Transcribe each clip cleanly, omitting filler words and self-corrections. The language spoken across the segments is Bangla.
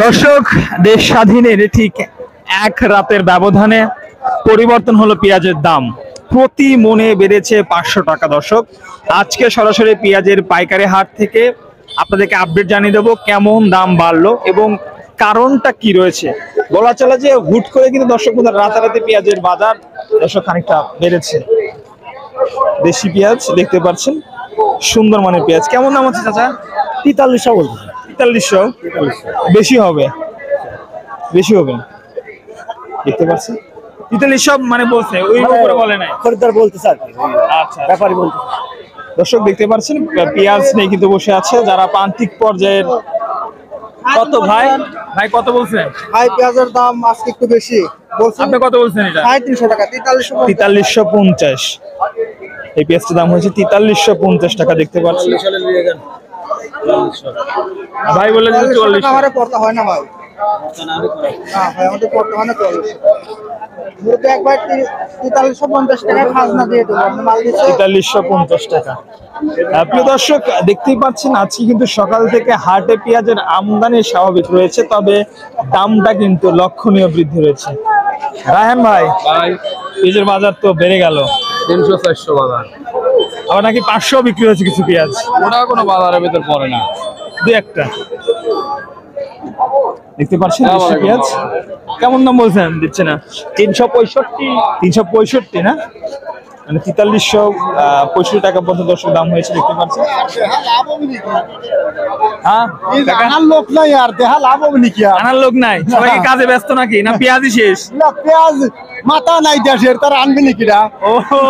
দর্শক, দেশ স্বাধীনের ঠিক এক রাতের ব্যবধানে পরিবর্তন হলো পেঁয়াজের দাম। প্রতি মনে বেড়েছে 500 টাকা। দর্শক, আজকে সরাসরি পেঁয়াজের পাইকারি হাট থেকে আপনাদেরকে আপডেট জানিয়ে দেবো কেমন দাম বাড়লো এবং কারণটা কি রয়েছে। বলা চলে যে হুট করে কিন্তু দর্শক রাতারাতি পেঁয়াজের বাজার দর্শক খানিকটা বেড়েছে। দেশি পেঁয়াজ দেখতে পাচ্ছেন, সুন্দর মানের পেঁয়াজ। কেমন দাম আছে চাচা? 4300 বলতে। 4300 বেশি হবে, বেশি হবে দেখতে পাচ্ছি। 4300 মানে বলছে, ওই উপরে বলে নাই, খরিদ্দার বলতে স্যার। আচ্ছা, ব্যাপারী বলতে। দর্শক দেখতে পাচ্ছেন পেঁয়াজ নিয়ে কিন্তু বসে আছে যারা প্রান্তিক পর্যায়ের। কত ভাই, ভাই কত বলছেন? ভাই পেঁয়াজের দাম আজকে একটু বেশি বলছেন। আপনি কত বলছেন? এটা 350 টাকা। 4350। এই পেঁয়াজটার দাম হয়েছে 4350 টাকা দেখতে পাচ্ছি। ভাই বলে 44 আমারে পড়তে হয় না ভাই। না ভাই, আমাদের পড়তে হয় না 44। মুরগি এক ভাই 4350 টাকা খাজনা দিয়ে দেবো। আপনি মাল দিচ্ছেন 4350 টাকা। প্রিয় দর্শক, দেখতেই পাচ্ছেন আজকে কিন্তু সকাল থেকে হাটে পেঁয়াজের আমদানি স্বাভাবিক রয়েছে, তবে দামটা কিন্তু লক্ষণীয় বৃদ্ধি রয়েছে। রায়হান ভাই, পেঁয়াজের বাজার তো বেড়ে গেল। 300-400 বাজার, আবার নাকি 500 বিক্রি হচ্ছে কিছু পেঁয়াজ। ওটা কোনো বাজারের ভিতর পড়ে না। দু একটা দেখতে পাচ্ছেন দেশি পেঁয়াজ। কেমন দাম বলছেন? দিচ্ছে না 365 না, মানে 4365 টাকা পর্যন্ত দর্শক দাম হয়েছে দেখতে পাচ্ছেন। হ্যাঁ, আনার লোক নাই আর দেহা লাভ হবে নাকি আর? আনার লোক নাই, সবাই কি কাজে ব্যস্ত নাকি, না পেঁয়াজই শেষ? না, পেঁয়াজ মাথা নাই দেশের, তার আনবে নাকি না? ওহো,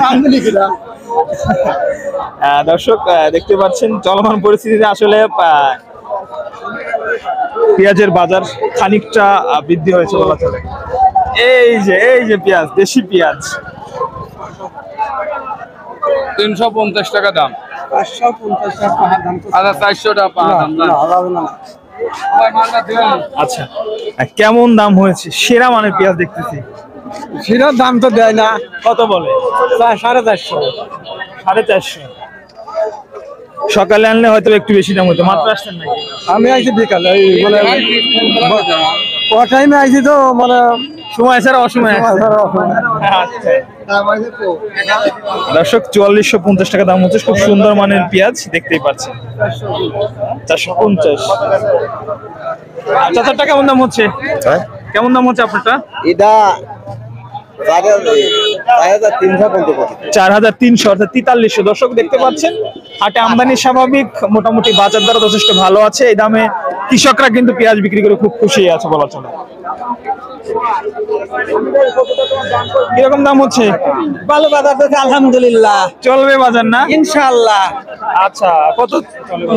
আনবে নাকি না? দর্শক দেখতে পাচ্ছেন চলমান পরিস্থিতিতে আসলে পেঁয়াজের বাজার খানিকটা বৃদ্ধি হয়েছে বলা চলে। এই যে পেঁয়াজ, দেশি পেঁয়াজ 350 টাকা দাম। 550 টাকা দাম তো। আচ্ছা, 400 টাকা পাওয়া দাম না। হবে না। ভাই মালটা দেন। আচ্ছা, কেমন দাম হয়েছে? সেরা মানের পেঁয়াজ দেখতেছি। সেটার দাম তো দেয় না। কত বলে? 450। 450। সকালে আনলে হয়তো একটু বেশি দাম হতো। মাত্র আসছেন নাকি? আমি আইছি বিকালে, এই মানে ও টাইমে আইছি তো, মানে সময় ছাড়া অসময় আসছে। আচ্ছা। দর্শক, 4450 টাকা দাম হচ্ছে। খুব সুন্দর মানের পেঁয়াজ দেখতেই পাচ্ছেন। 450। চাচারটা কেমন দাম হচ্ছে? কেমন দাম হচ্ছে আপনারটা? এটা 4300 অর্থাৎ 4300। দর্শক দেখতে পাচ্ছেন হাটে আমদানি স্বাভাবিক, মোটামুটি বাজার দর যথেষ্ট ভালো আছে। এই দামে কৃষকরা কিন্তু পেঁয়াজ বিক্রি করে খুব খুশি আছে বলা চলে। কিরকম দাম হচ্ছে? ভালো বাজার তো আলহামদুলিল্লাহ, চলবে বাজার না ইনশাআল্লাহ। আচ্ছা, কত চলবে?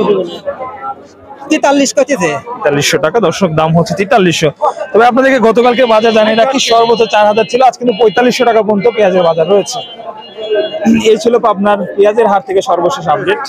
43 কইতেছে। 4300 টাকা দর্শক দাম হচ্ছে 4300। তবে আপনাদেরকে গতকালকে বাজার জানিয়ে রাখি, সর্বোচ্চ 4000 ছিল, আজ কিন্তু 4500 টাকা পর্যন্ত পেঁয়াজের বাজার রয়েছে। এই ছিল আপনার পেঁয়াজের হাট থেকে সর্বশেষ আপডেট।